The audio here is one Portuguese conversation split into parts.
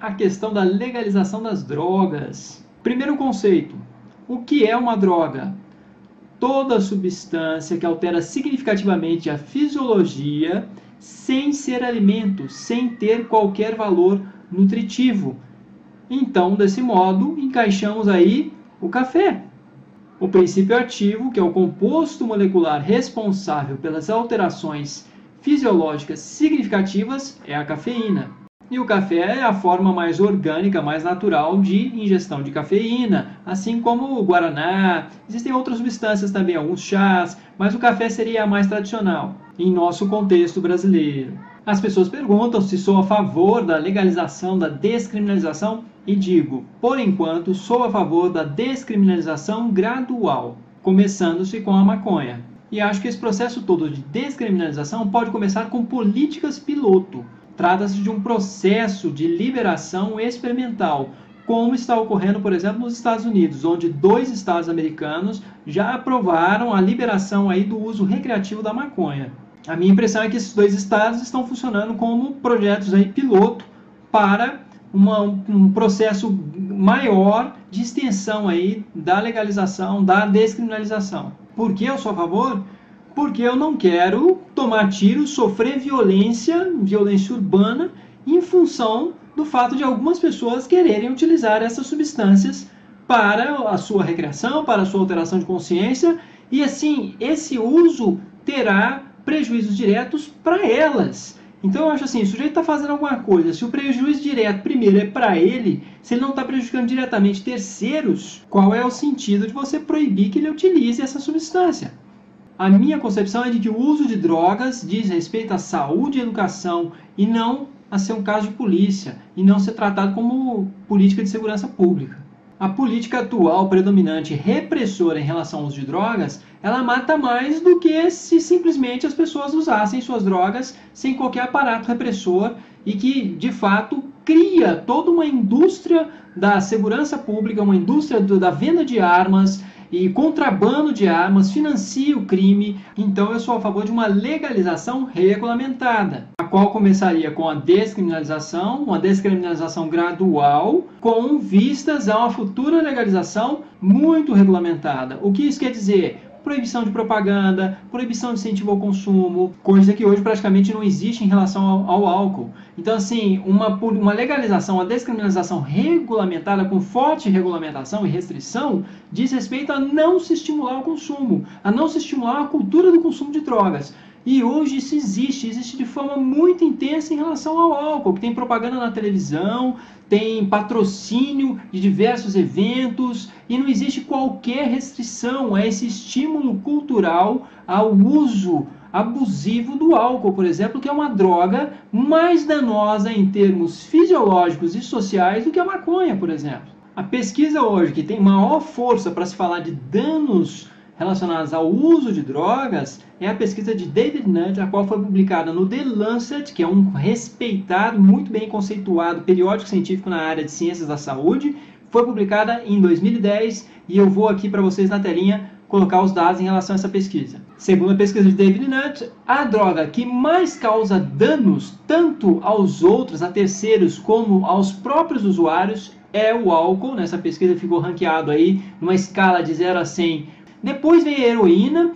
A questão da legalização das drogas. Primeiro conceito: o que é uma droga? Toda substância que altera significativamente a fisiologia sem ser alimento, sem ter qualquer valor nutritivo. Então, desse modo, encaixamos aí o café. O princípio ativo, que é o composto molecular responsável pelas alterações fisiológicas significativas, é a cafeína. E o café é a forma mais orgânica, mais natural de ingestão de cafeína, assim como o guaraná. Existem outras substâncias também, alguns chás, mas o café seria a mais tradicional em nosso contexto brasileiro. As pessoas perguntam se sou a favor da legalização, da descriminalização, e digo, por enquanto, sou a favor da descriminalização gradual, começando-se com a maconha. E acho que esse processo todo de descriminalização pode começar com políticas piloto. Trata-se de um processo de liberação experimental, como está ocorrendo, por exemplo, nos Estados Unidos, onde 2 estados americanos já aprovaram a liberação aí do uso recreativo da maconha. A minha impressão é que esses 2 estados estão funcionando como projetos aí piloto para um processo maior de extensão aí da legalização, da descriminalização. Por que eu sou a favor? Porque eu não quero tomar tiros, sofrer violência urbana, em função do fato de algumas pessoas quererem utilizar essas substâncias para a sua recreação, para a sua alteração de consciência, e assim, esse uso terá prejuízos diretos para elas. Então eu acho assim, o sujeito está fazendo alguma coisa, se o prejuízo direto primeiro é para ele, se ele não está prejudicando diretamente terceiros, qual é o sentido de você proibir que ele utilize essa substância? A minha concepção é de que o uso de drogas diz respeito à saúde e educação e não a ser um caso de polícia e não ser tratado como política de segurança pública. A política atual predominante repressora em relação ao uso de drogas, ela mata mais do que se simplesmente as pessoas usassem suas drogas sem qualquer aparato repressor e que, de fato, cria toda uma indústria da segurança pública, uma indústria da venda de armas e contrabando de armas, financia o crime. Então eu sou a favor de uma legalização regulamentada, a qual começaria com a descriminalização, uma descriminalização gradual, com vistas a uma futura legalização muito regulamentada. O que isso quer dizer? Proibição de propaganda, proibição de incentivo ao consumo, coisa que hoje praticamente não existe em relação ao álcool. Então, assim, uma legalização, uma descriminalização regulamentada, com forte regulamentação e restrição, diz respeito a não se estimular o consumo, a não se estimular a cultura do consumo de drogas. E hoje isso existe de forma muito intensa em relação ao álcool, que tem propaganda na televisão, tem patrocínio de diversos eventos e não existe qualquer restrição a esse estímulo cultural ao uso abusivo do álcool, por exemplo, que é uma droga mais danosa em termos fisiológicos e sociais do que a maconha, por exemplo. A pesquisa hoje que tem maior força para se falar de danos relacionadas ao uso de drogas é a pesquisa de David Nutt, a qual foi publicada no The Lancet, que é um respeitado, muito bem conceituado periódico científico na área de ciências da saúde. Foi publicada em 2010 e eu vou aqui para vocês na telinha colocar os dados em relação a essa pesquisa. Segundo a pesquisa de David Nutt, a droga que mais causa danos tanto aos outros, a terceiros, como aos próprios usuários é o álcool. Nessa pesquisa ficou ranqueado aí numa escala de 0 a 100. Depois vem a heroína,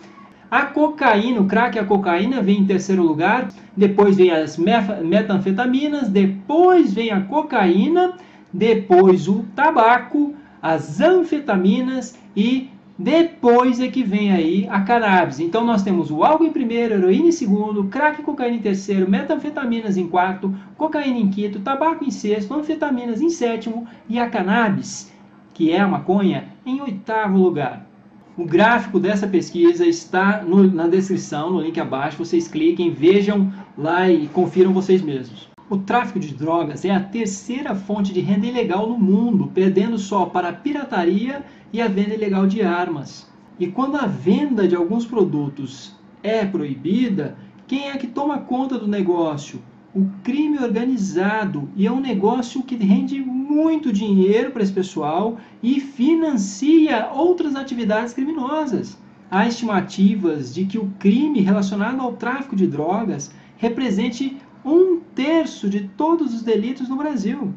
a cocaína, o crack e a cocaína vem em terceiro lugar, depois vem as metanfetaminas, depois vem a cocaína, depois o tabaco, as anfetaminas e depois é que vem aí a cannabis. Então nós temos o álcool em primeiro, heroína em segundo, crack e cocaína em terceiro, metanfetaminas em quarto, cocaína em quinto, tabaco em sexto, anfetaminas em sétimo e a cannabis, que é a maconha, em oitavo lugar. O gráfico dessa pesquisa está na descrição, no link abaixo. Vocês cliquem, vejam lá e confiram vocês mesmos. O tráfico de drogas é a terceira fonte de renda ilegal no mundo, perdendo só para a pirataria e a venda ilegal de armas. E quando a venda de alguns produtos é proibida, quem é que toma conta do negócio? O crime organizado, e é um negócio que rende muito dinheiro para esse pessoal e financia outras atividades criminosas. Há estimativas de que o crime relacionado ao tráfico de drogas represente 1/3 de todos os delitos no Brasil.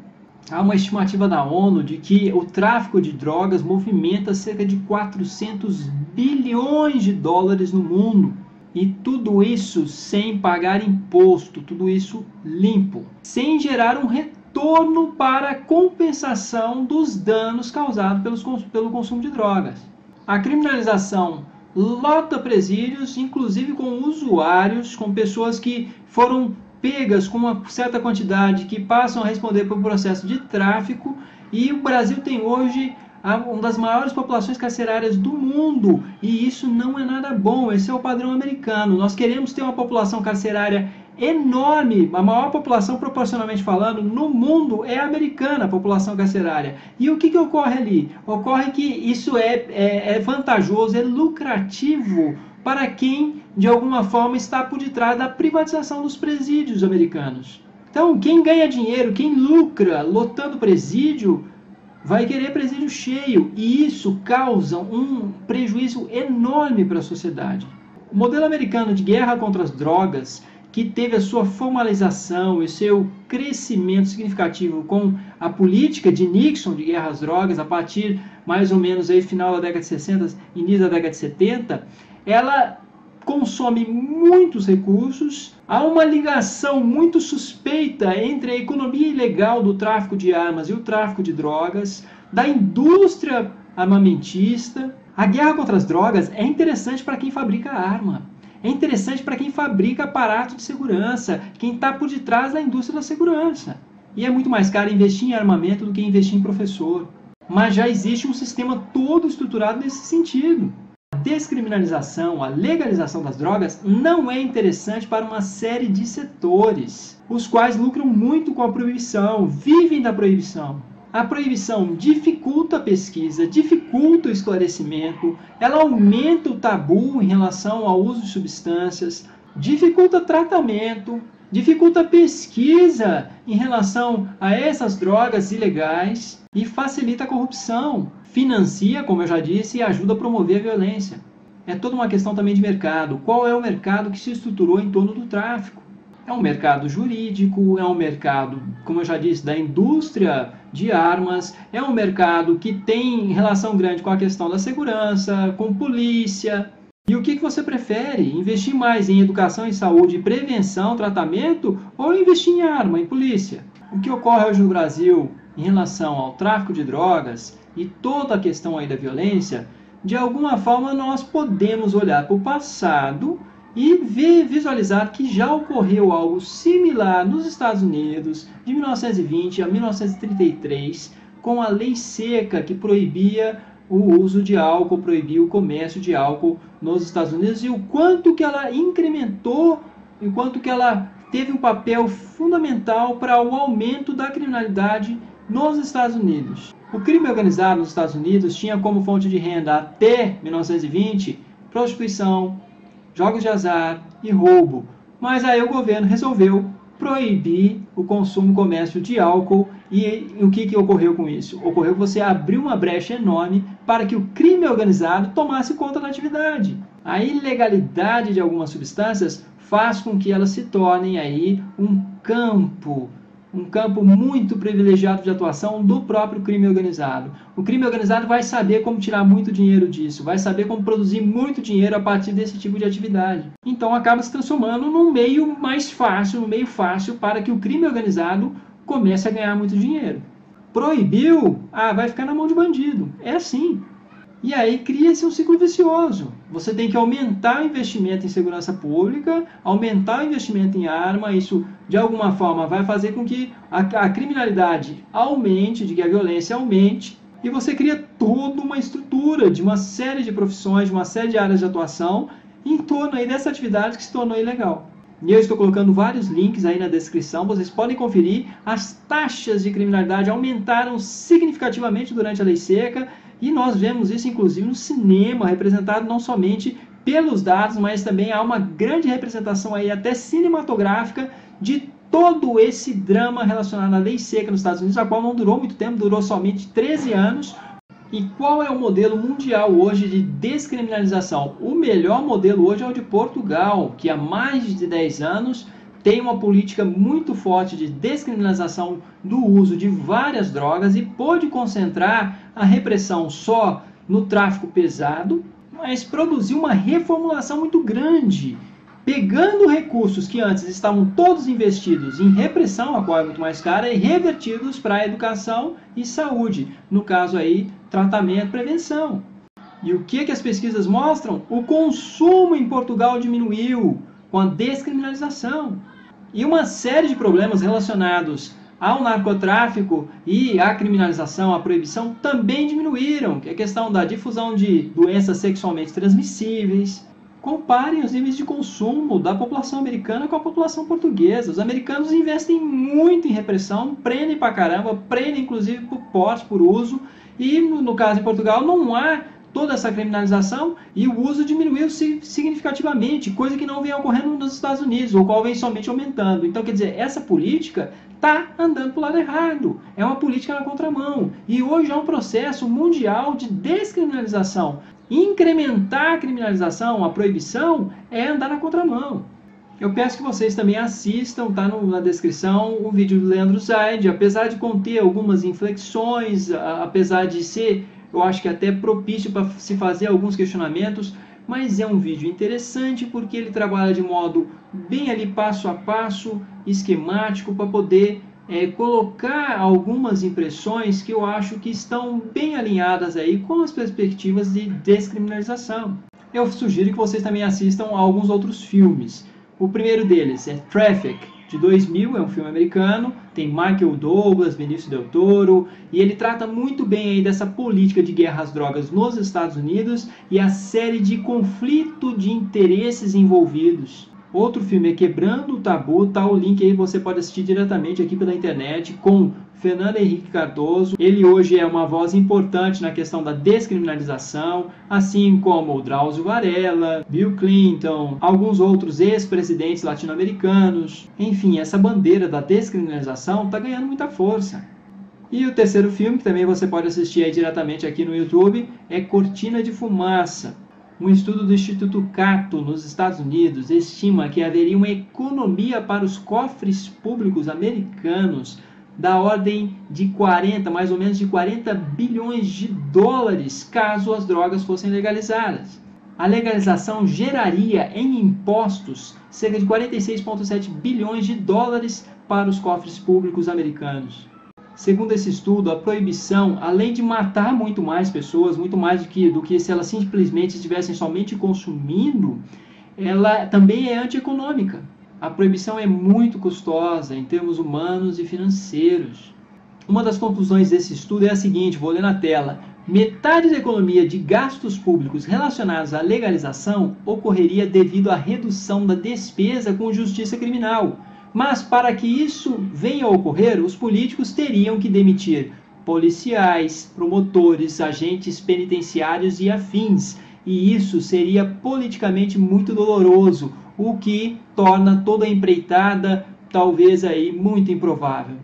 Há uma estimativa da ONU de que o tráfico de drogas movimenta cerca de 400 bilhões de dólares no mundo. E tudo isso sem pagar imposto, tudo isso limpo, sem gerar um retorno para a compensação dos danos causados pelo consumo de drogas. A criminalização lota presídios, inclusive com usuários, com pessoas que foram pegas com uma certa quantidade, que passam a responder por um processo de tráfico, e o Brasil tem hoje uma das maiores populações carcerárias do mundo, e isso não é nada bom. Esse é o padrão americano. Nós queremos ter uma população carcerária enorme, a maior população proporcionalmente falando no mundo é a americana, a população carcerária. E o que ocorre ali? Ocorre que isso é vantajoso, é lucrativo para quem de alguma forma está por detrás da privatização dos presídios americanos. Então, quem ganha dinheiro, quem lucra lotando presídio, vai querer presídio cheio, e isso causa um prejuízo enorme para a sociedade. O modelo americano de guerra contra as drogas, que teve a sua formalização e seu crescimento significativo com a política de Nixon de guerra às drogas, a partir mais ou menos aí final da década de 60, início da década de 70, ela consome muitos recursos, há uma ligação muito suspeita entre a economia ilegal do tráfico de armas e o tráfico de drogas, da indústria armamentista. A guerra contra as drogas é interessante para quem fabrica arma, é interessante para quem fabrica aparato de segurança, quem está por detrás da indústria da segurança. E é muito mais caro investir em armamento do que investir em professor. Mas já existe um sistema todo estruturado nesse sentido. A descriminalização, a legalização das drogas não é interessante para uma série de setores, os quais lucram muito com a proibição, vivem da proibição. A proibição dificulta a pesquisa, dificulta o esclarecimento, ela aumenta o tabu em relação ao uso de substâncias, dificulta tratamento, dificulta a pesquisa em relação a essas drogas ilegais e facilita a corrupção. Financia, como eu já disse, e ajuda a promover a violência. É toda uma questão também de mercado. Qual é o mercado que se estruturou em torno do tráfico? É um mercado jurídico, é um mercado, como eu já disse, da indústria de armas, é um mercado que tem relação grande com a questão da segurança, com polícia. E o que você prefere? Investir mais em educação em saúde, prevenção, tratamento, ou investir em arma, em polícia? O que ocorre hoje no Brasil em relação ao tráfico de drogas e toda a questão aí da violência, de alguma forma nós podemos olhar para o passado e visualizar que já ocorreu algo similar nos Estados Unidos, de 1920 a 1933, com a lei seca que proibia o uso de álcool, proibia o comércio de álcool nos Estados Unidos, e o quanto que ela incrementou, e o quanto que ela teve um papel fundamental para o aumento da criminalidade nos Estados Unidos. O crime organizado nos Estados Unidos tinha como fonte de renda até 1920 prostituição, jogos de azar e roubo. Mas aí o governo resolveu proibir o consumo e comércio de álcool. E o que ocorreu com isso? Ocorreu que você abriu uma brecha enorme para que o crime organizado tomasse conta da atividade. A ilegalidade de algumas substâncias faz com que elas se tornem aí um campo muito privilegiado de atuação do próprio crime organizado. O crime organizado vai saber como tirar muito dinheiro disso, vai saber como produzir muito dinheiro a partir desse tipo de atividade. Então acaba se transformando num meio mais fácil, num meio fácil para que o crime organizado comece a ganhar muito dinheiro. Proibiu? Vai ficar na mão de bandido. É assim. E aí cria-se um ciclo vicioso. Você tem que aumentar o investimento em segurança pública, aumentar o investimento em arma, isso de alguma forma vai fazer com que a criminalidade aumente, de que a violência aumente, e você cria toda uma estrutura de uma série de profissões, de uma série de áreas de atuação em torno aí dessa atividade que se tornou ilegal. E eu estou colocando vários links aí na descrição, vocês podem conferir. As taxas de criminalidade aumentaram significativamente durante a lei seca, e nós vemos isso inclusive no cinema, representado não somente pelos dados, mas também há uma grande representação aí até cinematográfica de todo esse drama relacionado à lei seca nos Estados Unidos, a qual não durou muito tempo, durou somente 13 anos. E qual é o modelo mundial hoje de descriminalização? O melhor modelo hoje é o de Portugal, que há mais de 10 anos tem uma política muito forte de descriminalização do uso de várias drogas e pôde concentrar a repressão só no tráfico pesado, mas produziu uma reformulação muito grande, pegando recursos que antes estavam todos investidos em repressão, a qual é muito mais cara, e revertidos para a educação e saúde, no caso aí, tratamento e prevenção. E o que as pesquisas mostram? O consumo em Portugal diminuiu com a descriminalização. E uma série de problemas relacionados ao narcotráfico e à criminalização, à proibição, também diminuíram, que é a questão da difusão de doenças sexualmente transmissíveis. Comparem os níveis de consumo da população americana com a população portuguesa. Os americanos investem muito em repressão, prendem pra caramba, prendem inclusive por porte, por uso, e no caso em Portugal não há toda essa criminalização e o uso diminuiu significativamente, coisa que não vem ocorrendo nos Estados Unidos, o qual vem somente aumentando. Então, quer dizer, essa política está andando para o lado errado, é uma política na contramão. E hoje há um processo mundial de descriminalização. Incrementar a criminalização, a proibição, é andar na contramão. Eu peço que vocês também assistam, tá na descrição, o vídeo do Leandro Zaid, apesar de conter algumas inflexões, apesar de ser, eu acho que até propício para se fazer alguns questionamentos, mas é um vídeo interessante porque ele trabalha de modo bem ali passo a passo, esquemático, para poder colocar algumas impressões que eu acho que estão bem alinhadas aí com as perspectivas de descriminalização. Eu sugiro que vocês também assistam a alguns outros filmes. O primeiro deles é Traffic, de 2000, é um filme americano, tem Michael Douglas, Benício Del Toro, e ele trata muito bem aí dessa política de guerra às drogas nos Estados Unidos e a série de conflito de interesses envolvidos. Outro filme é Quebrando o Tabu, tá o link aí, você pode assistir diretamente aqui pela internet com Fernando Henrique Cardoso. Ele hoje é uma voz importante na questão da descriminalização, assim como o Drauzio Varela, Bill Clinton, alguns outros ex-presidentes latino-americanos. Enfim, essa bandeira da descriminalização está ganhando muita força. E o terceiro filme, que também você pode assistir aí diretamente aqui no YouTube, é Cortina de Fumaça. Um estudo do Instituto Cato, nos Estados Unidos, estima que haveria uma economia para os cofres públicos americanos da ordem de mais ou menos de 40 bilhões de dólares, caso as drogas fossem legalizadas. A legalização geraria em impostos cerca de 46,7 bilhões de dólares para os cofres públicos americanos. Segundo esse estudo, a proibição, além de matar muito mais pessoas, muito mais do que se elas simplesmente estivessem somente consumindo, ela também é antieconômica. A proibição é muito custosa em termos humanos e financeiros. Uma das conclusões desse estudo é a seguinte, vou ler na tela. Metade da economia de gastos públicos relacionados à legalização ocorreria devido à redução da despesa com justiça criminal. Mas para que isso venha a ocorrer, os políticos teriam que demitir policiais, promotores, agentes penitenciários e afins. E isso seria politicamente muito doloroso, o que torna toda a empreitada talvez aí muito improvável.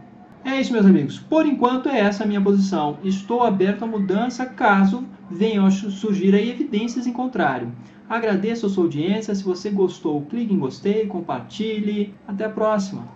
É isso, meus amigos. Por enquanto é essa a minha posição. Estou aberto à mudança caso venham a surgir aí evidências em contrário. Agradeço a sua audiência. Se você gostou, clique em gostei, compartilhe. Até a próxima.